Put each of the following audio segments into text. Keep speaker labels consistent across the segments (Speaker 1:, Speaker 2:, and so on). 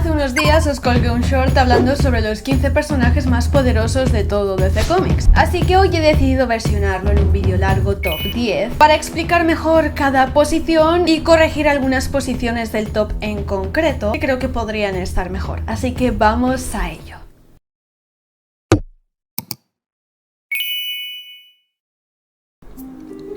Speaker 1: Hace unos días os colgué un short hablando sobre los 15 personajes más poderosos de todo DC Comics, así que hoy he decidido versionarlo en un vídeo largo top 10 para explicar mejor cada posición y corregir algunas posiciones del top en concreto que creo que podrían estar mejor, así que vamos a ello.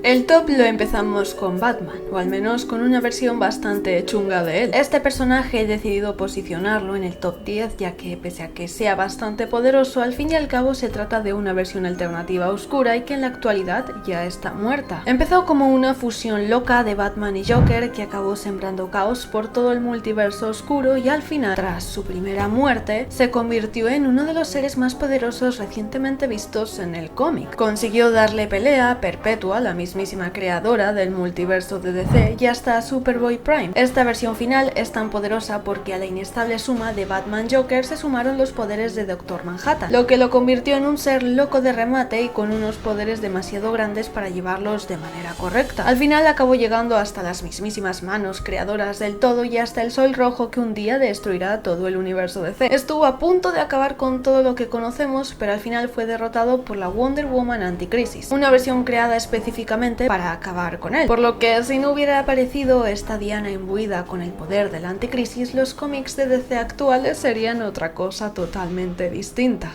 Speaker 1: El top lo empezamos con Batman, o al menos con una versión bastante chunga de él. Este personaje he decidido posicionarlo en el top 10 ya que pese a que sea bastante poderoso, al fin y al cabo se trata de una versión alternativa oscura y que en la actualidad ya está muerta. Empezó como una fusión loca de Batman y Joker que acabó sembrando caos por todo el multiverso oscuro y al final, tras su primera muerte, se convirtió en uno de los seres más poderosos recientemente vistos en el cómic. Consiguió darle pelea a Perpetua, la mismísima creadora del multiverso de DC, y hasta Superboy Prime. Esta versión final es tan poderosa porque a la inestable suma de Batman Joker se sumaron los poderes de Doctor Manhattan, lo que lo convirtió en un ser loco de remate y con unos poderes demasiado grandes para llevarlos de manera correcta. Al final acabó llegando hasta las mismísimas manos creadoras del todo y hasta el Sol Rojo que un día destruirá todo el universo DC. Estuvo a punto de acabar con todo lo que conocemos, pero al final fue derrotado por la Wonder Woman Anticrisis, una versión creada específicamente para acabar con él, por lo que si no hubiera aparecido esta Diana imbuida con el poder del Anticrisis, los cómics de DC actuales serían otra cosa totalmente distinta.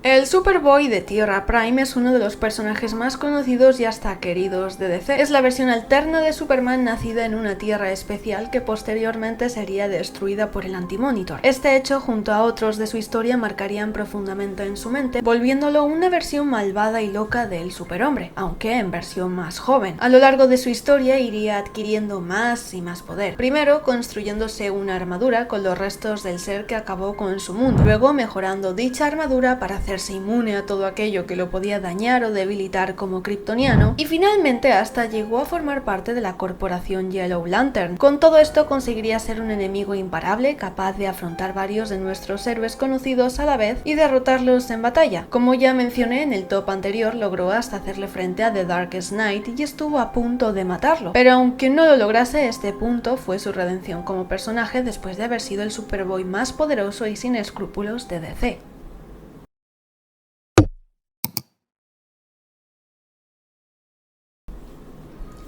Speaker 1: El Superboy de Tierra Prime es uno de los personajes más conocidos y hasta queridos de DC. Es la versión alterna de Superman nacida en una tierra especial que posteriormente sería destruida por el Anti-Monitor. Este hecho, junto a otros de su historia, marcarían profundamente en su mente, volviéndolo una versión malvada y loca del superhombre, aunque en versión más joven. A lo largo de su historia iría adquiriendo más y más poder. Primero construyéndose una armadura con los restos del ser que acabó con su mundo, luego mejorando dicha armadura para hacerse inmune a todo aquello que lo podía dañar o debilitar como kryptoniano, y finalmente hasta llegó a formar parte de la corporación Yellow Lantern. Con todo esto conseguiría ser un enemigo imparable, capaz de afrontar varios de nuestros héroes conocidos a la vez y derrotarlos en batalla. Como ya mencioné en el top anterior, logró hasta hacerle frente a The Darkest Knight y estuvo a punto de matarlo, pero aunque no lo lograse, este punto fue su redención como personaje después de haber sido el Superboy más poderoso y sin escrúpulos de DC.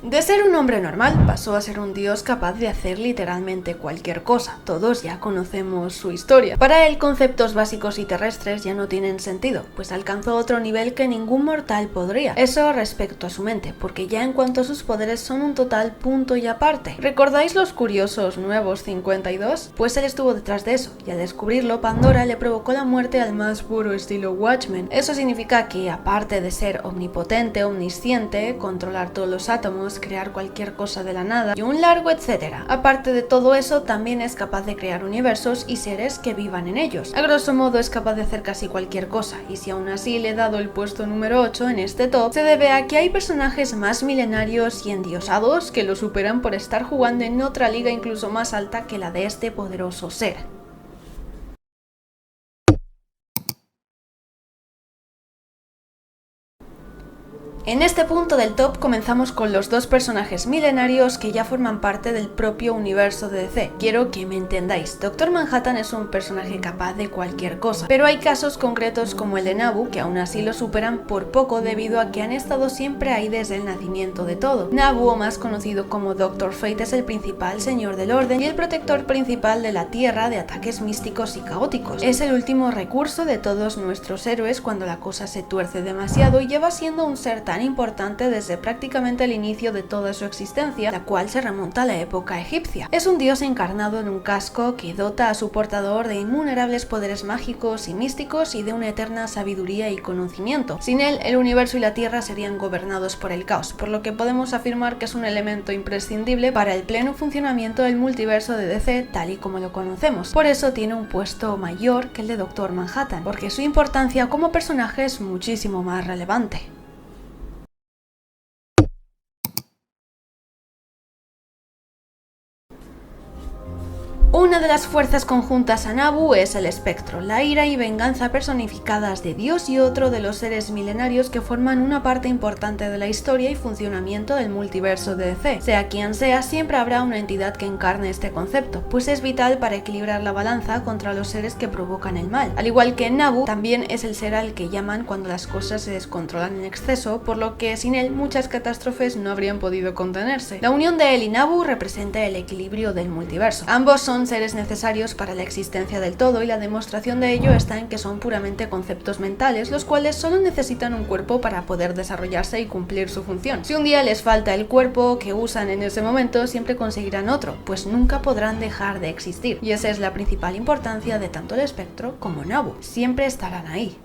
Speaker 1: De ser un hombre normal, pasó a ser un dios capaz de hacer literalmente cualquier cosa. Todos ya conocemos su historia. Para él, conceptos básicos y terrestres ya no tienen sentido, pues alcanzó otro nivel que ningún mortal podría. Eso respecto a su mente, porque ya en cuanto a sus poderes son un total punto y aparte. ¿Recordáis los curiosos nuevos 52? Pues él estuvo detrás de eso, y al descubrirlo, Pandora le provocó la muerte al más puro estilo Watchmen. Eso significa que, aparte de ser omnipotente, omnisciente, controlar todos los átomos, crear cualquier cosa de la nada y un largo etcétera. Aparte de todo eso, también es capaz de crear universos y seres que vivan en ellos. A grosso modo es capaz de hacer casi cualquier cosa, y si aún así le he dado el puesto número 8 en este top, se debe a que hay personajes más milenarios y endiosados que lo superan por estar jugando en otra liga incluso más alta que la de este poderoso ser. En este punto del top comenzamos con los dos personajes milenarios que ya forman parte del propio universo de DC. Quiero que me entendáis, Doctor Manhattan es un personaje capaz de cualquier cosa, pero hay casos concretos como el de Nabu que aún así lo superan por poco debido a que han estado siempre ahí desde el nacimiento de todo. Nabu, o más conocido como Doctor Fate, es el principal señor del orden y el protector principal de la Tierra de ataques místicos y caóticos. Es el último recurso de todos nuestros héroes cuando la cosa se tuerce demasiado y lleva siendo un ser tan importante desde prácticamente el inicio de toda su existencia, la cual se remonta a la época egipcia. Es un dios encarnado en un casco que dota a su portador de invulnerables poderes mágicos y místicos y de una eterna sabiduría y conocimiento. Sin él, el universo y la Tierra serían gobernados por el caos, por lo que podemos afirmar que es un elemento imprescindible para el pleno funcionamiento del multiverso de DC tal y como lo conocemos. Por eso tiene un puesto mayor que el de Doctor Manhattan, porque su importancia como personaje es muchísimo más relevante. Una de las fuerzas conjuntas a Nabu es el espectro, la ira y venganza personificadas de Dios y otro de los seres milenarios que forman una parte importante de la historia y funcionamiento del multiverso de DC. Sea quien sea, siempre habrá una entidad que encarne este concepto, pues es vital para equilibrar la balanza contra los seres que provocan el mal. Al igual que Nabu, también es el ser al que llaman cuando las cosas se descontrolan en exceso, por lo que sin él muchas catástrofes no habrían podido contenerse. La unión de él y Nabu representa el equilibrio del multiverso. Ambos son seres necesarios para la existencia del todo y la demostración de ello está en que son puramente conceptos mentales, los cuales solo necesitan un cuerpo para poder desarrollarse y cumplir su función. Si un día les falta el cuerpo que usan en ese momento, siempre conseguirán otro, pues nunca podrán dejar de existir. Y esa es la principal importancia de tanto el espectro como Nabu. Siempre estarán ahí.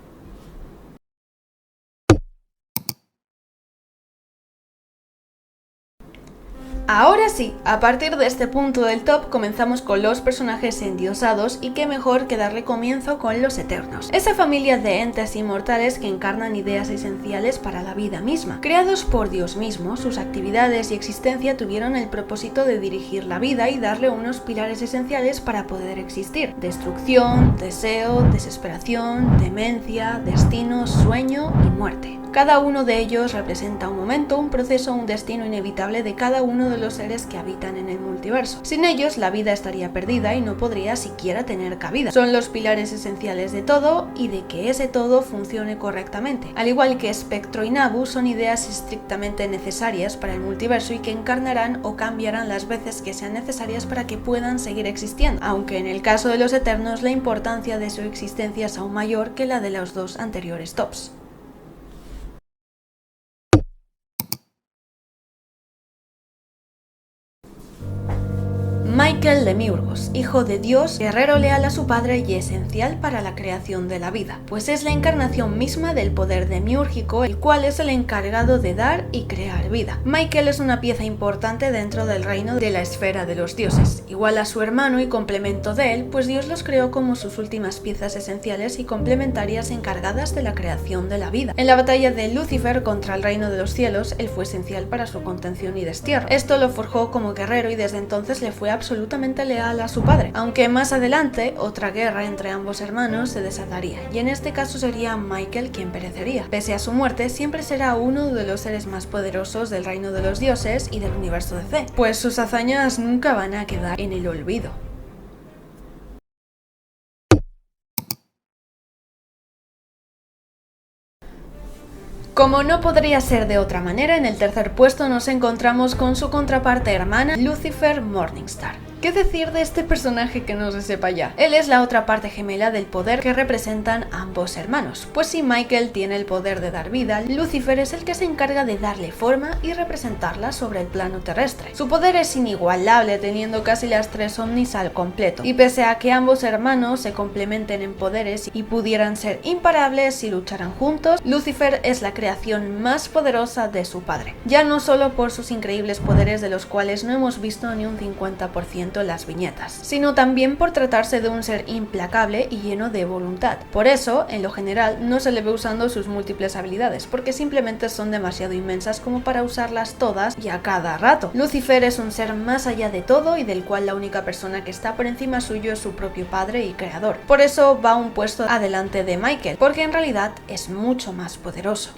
Speaker 1: Ahora sí, a partir de este punto del top comenzamos con los personajes endiosados y qué mejor que darle comienzo con los Eternos, esa familia de entes inmortales que encarnan ideas esenciales para la vida misma. Creados por Dios mismo, sus actividades y existencia tuvieron el propósito de dirigir la vida y darle unos pilares esenciales para poder existir: destrucción, deseo, desesperación, demencia, destino, sueño y muerte. Cada uno de ellos representa un momento, un proceso, un destino inevitable de cada uno de los seres que habitan en el multiverso. Sin ellos, la vida estaría perdida y no podría siquiera tener cabida. Son los pilares esenciales de todo y de que ese todo funcione correctamente. Al igual que Spectro y Nabu, son ideas estrictamente necesarias para el multiverso y que encarnarán o cambiarán las veces que sean necesarias para que puedan seguir existiendo, aunque en el caso de los Eternos la importancia de su existencia es aún mayor que la de los dos anteriores tops. Michael Demiurgos, hijo de Dios, guerrero leal a su padre y esencial para la creación de la vida, pues es la encarnación misma del poder demiúrgico, el cual es el encargado de dar y crear vida. Michael es una pieza importante dentro del reino de la esfera de los dioses, igual a su hermano y complemento de él, pues Dios los creó como sus últimas piezas esenciales y complementarias encargadas de la creación de la vida. En la batalla de Lucifer contra el reino de los cielos, él fue esencial para su contención y destierro. Esto lo forjó como guerrero y desde entonces le fue absolutamente leal a su padre, aunque más adelante otra guerra entre ambos hermanos se desataría, y en este caso sería Michael quien perecería. Pese a su muerte, siempre será uno de los seres más poderosos del reino de los dioses y del universo DC, pues sus hazañas nunca van a quedar en el olvido. Como no podría ser de otra manera, en el tercer puesto nos encontramos con su contraparte hermana, Lucifer Morningstar. ¿Qué decir de este personaje que no se sepa ya? Él es la otra parte gemela del poder que representan ambos hermanos, pues si Michael tiene el poder de dar vida, Lucifer es el que se encarga de darle forma y representarla sobre el plano terrestre. Su poder es inigualable, teniendo casi las tres Omnis al completo, y pese a que ambos hermanos se complementen en poderes y pudieran ser imparables si lucharan juntos, Lucifer es la creación más poderosa de su padre, ya no solo por sus increíbles poderes de los cuales no hemos visto ni un 50% en las viñetas, sino también por tratarse de un ser implacable y lleno de voluntad. Por eso, en lo general, no se le ve usando sus múltiples habilidades, porque simplemente son demasiado inmensas como para usarlas todas y a cada rato. Lucifer es un ser más allá de todo y del cual la única persona que está por encima suyo es su propio padre y creador. Por eso va un puesto adelante de Michael, porque en realidad es mucho más poderoso.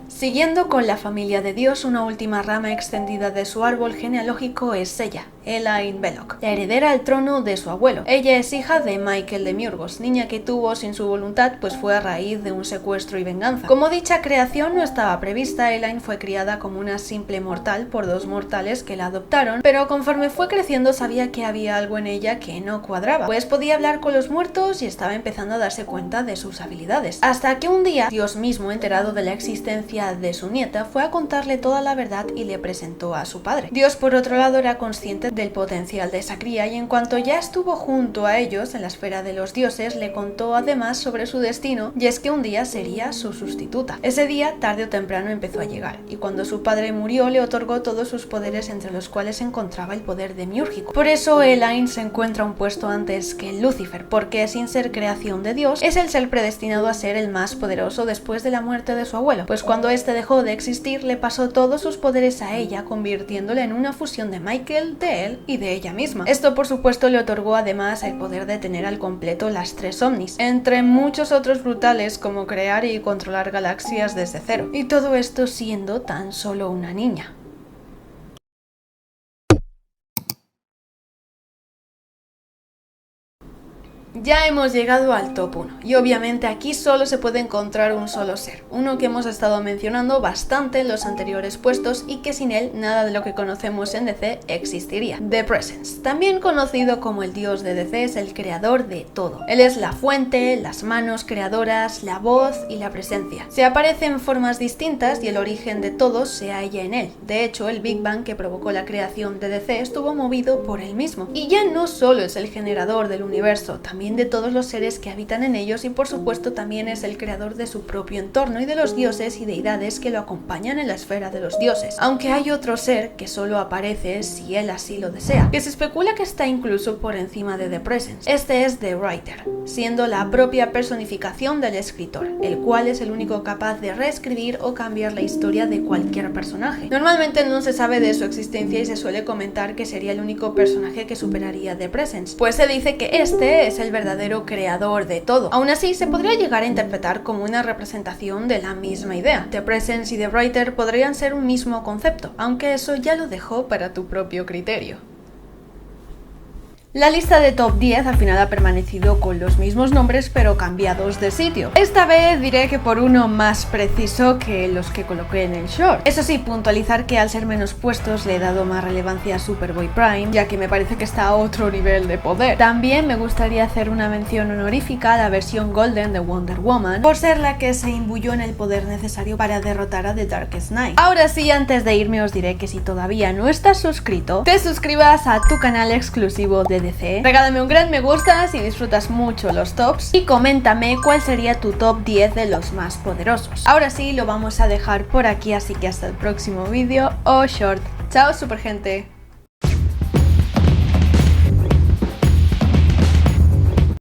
Speaker 1: Siguiendo con la familia de Dios, una última rama extendida de su árbol genealógico es ella, Elaine Belloc, la heredera al trono de su abuelo. Ella es hija de Michael Demiurgos, niña que tuvo sin su voluntad, pues fue a raíz de un secuestro y venganza. Como dicha creación no estaba prevista, Elaine fue criada como una simple mortal por dos mortales que la adoptaron, pero conforme fue creciendo sabía que había algo en ella que no cuadraba, pues podía hablar con los muertos y estaba empezando a darse cuenta de sus habilidades. Hasta que un día, Dios mismo, enterado de la existencia de su nieta, fue a contarle toda la verdad y le presentó a su padre. Dios, por otro lado, era consciente del potencial de esa cría y en cuanto ya estuvo junto a ellos en la esfera de los dioses, le contó además sobre su destino, y es que un día sería su sustituta. Ese día, tarde o temprano, empezó a llegar, y cuando su padre murió le otorgó todos sus poderes, entre los cuales se encontraba el poder demiúrgico. Por eso Elaine se encuentra un puesto antes que Lucifer, porque sin ser creación de Dios, es el ser predestinado a ser el más poderoso después de la muerte de su abuelo, pues cuando este dejó de existir le pasó todos sus poderes a ella, convirtiéndola en una fusión de Michael, de él y de ella misma. Esto por supuesto le otorgó además el poder de tener al completo las 3 Omnis, entre muchos otros brutales como crear y controlar galaxias desde cero, y todo esto siendo tan solo una niña. Ya hemos llegado al top 1 y obviamente aquí solo se puede encontrar un solo ser, uno que hemos estado mencionando bastante en los anteriores puestos y que sin él nada de lo que conocemos en DC existiría. The Presence, también conocido como el dios de DC, es el creador de todo. Él es la fuente, las manos creadoras, la voz y la presencia. Se aparece en formas distintas y el origen de todo se halla en él. De hecho, el Big Bang que provocó la creación de DC estuvo movido por él mismo. Y ya no solo es el generador del universo, también de todos los seres que habitan en ellos, y por supuesto también es el creador de su propio entorno y de los dioses y deidades que lo acompañan en la esfera de los dioses, aunque hay otro ser que solo aparece si él así lo desea, que se especula que está incluso por encima de The Presence. Este es The Writer, siendo la propia personificación del escritor, el cual es el único capaz de reescribir o cambiar la historia de cualquier personaje. Normalmente no se sabe de su existencia y se suele comentar que sería el único personaje que superaría The Presence, pues se dice que este es el verdadero creador de todo. Aún así, se podría llegar a interpretar como una representación de la misma idea. The Presence y The Writer podrían ser un mismo concepto, aunque eso ya lo dejo para tu propio criterio. La lista de top 10 al final ha permanecido con los mismos nombres pero cambiados de sitio. Esta vez diré que por uno más preciso que los que coloqué en el short. Eso sí, puntualizar que al ser menos puestos le he dado más relevancia a Superboy Prime, ya que me parece que está a otro nivel de poder. También me gustaría hacer una mención honorífica a la versión Golden de Wonder Woman, por ser la que se imbuyó en el poder necesario para derrotar a The Darkest Knight. Ahora sí, antes de irme os diré que si todavía no estás suscrito, te suscribas a tu canal exclusivo de DC. Regálame un gran me gusta si disfrutas mucho los tops y coméntame cuál sería tu top 10 de los más poderosos. Ahora sí, lo vamos a dejar por aquí, así que hasta el próximo vídeo o short. Chao, super gente.